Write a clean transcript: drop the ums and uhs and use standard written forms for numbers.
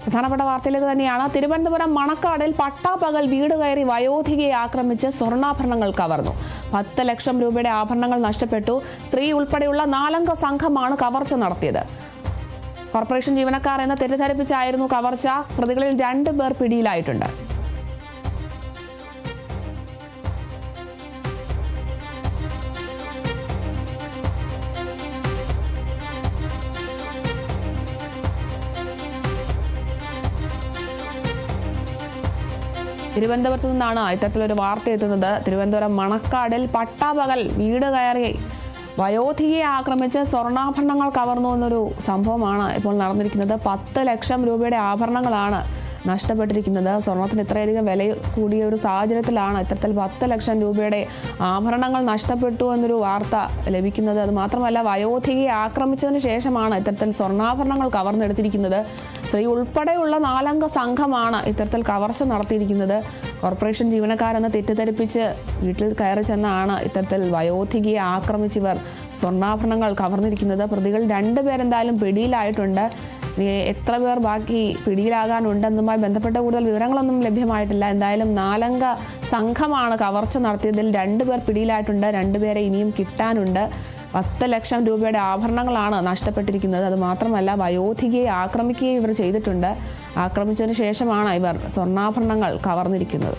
പ്രധാനപ്പെട്ട വാർത്തയിലേക്ക് തന്നെയാണ്. തിരുവനന്തപുരം മണക്കാടിൽ പട്ടാപ്പകൽ വീട് കയറി വയോധികയെ ആക്രമിച്ച് സ്വർണ്ണാഭരണങ്ങൾ കവർന്നു. 10 ലക്ഷം രൂപയുടെ ആഭരണങ്ങൾ നഷ്ടപ്പെട്ടു. സ്ത്രീ ഉൾപ്പെടെയുള്ള 4 അംഗ സംഘമാണ് കവർച്ച നടത്തിയത്. കോർപ്പറേഷൻ ജീവനക്കാർ എന്ന് തെറ്റിദ്ധരിപ്പിച്ചായിരുന്നു കവർച്ച. പ്രതികളിൽ 2 പേർ പിടിയിലായിട്ടുണ്ട്. തിരുവനന്തപുരത്ത് നിന്നാണ് ഇത്തരത്തിലൊരു വാർത്ത എത്തുന്നത്. തിരുവനന്തപുരം മണക്കാടിൽ പട്ടാപകൽ വീട് കയറി വയോധികയെ ആക്രമിച്ച് സ്വർണ്ണാഭരണങ്ങൾ കവർന്നു എന്നൊരു സംഭവമാണ് ഇപ്പോൾ നടന്നിരിക്കുന്നത്. 10 ലക്ഷം രൂപയുടെ ആഭരണങ്ങളാണ് നഷ്ടപ്പെട്ടിരിക്കുന്നത്. സ്വർണത്തിന് ഇത്രയധികം വില കൂടിയ ഒരു സാഹചര്യത്തിലാണ് ഇത്തരത്തിൽ 10 ലക്ഷം രൂപയുടെ ആഭരണങ്ങൾ നഷ്ടപ്പെട്ടു എന്നൊരു വാർത്ത ലഭിക്കുന്നത്. അതുമാത്രമല്ല, വയോധികയെ ആക്രമിച്ചതിന് ശേഷമാണ് ഇത്തരത്തിൽ സ്വർണ്ണാഭരണങ്ങൾ കവർന്നെടുത്തിരിക്കുന്നത്. സ്ത്രീ ഉൾപ്പെടെയുള്ള 4 അംഗ സംഘമാണ് ഇത്തരത്തിൽ കവർച്ച നടത്തിയിരിക്കുന്നത്. കോർപ്പറേഷൻ ജീവനക്കാരെന്ന് തെറ്റിദ്ധരിപ്പിച്ച് വീട്ടിൽ കയറി ചെന്നാണ് ഇത്തരത്തിൽ വയോധികയെ ആക്രമിച്ചവർ സ്വർണ്ണാഭരണങ്ങൾ കവർന്നിരിക്കുന്നത്. പ്രതികൾ 2 പേരെന്തായാലും പിടിയിലായിട്ടുണ്ട്. എത്ര പേർ ബാക്കി പിടിയിലാകാനുണ്ടെന്നുമായി ബന്ധപ്പെട്ട കൂടുതൽ വിവരങ്ങളൊന്നും ലഭ്യമായിട്ടില്ല. എന്തായാലും 4 അംഗ സംഘമാണ് കവർച്ച നടത്തിയതിൽ 2 പേർ പിടിയിലായിട്ടുണ്ട്. 2 പേരെ ഇനിയും കിട്ടാനുണ്ട്. 10 ലക്ഷം രൂപയുടെ ആഭരണങ്ങളാണ് നഷ്ടപ്പെട്ടിരിക്കുന്നത്. അതുമാത്രമല്ല, വയോധികയെ ആക്രമിക്കുകയും ഇവർ ചെയ്തിട്ടുണ്ട്. ആക്രമിച്ചതിന് ശേഷമാണ് ഇവർ സ്വർണ്ണാഭരണങ്ങൾ കവർന്നിരിക്കുന്നത്.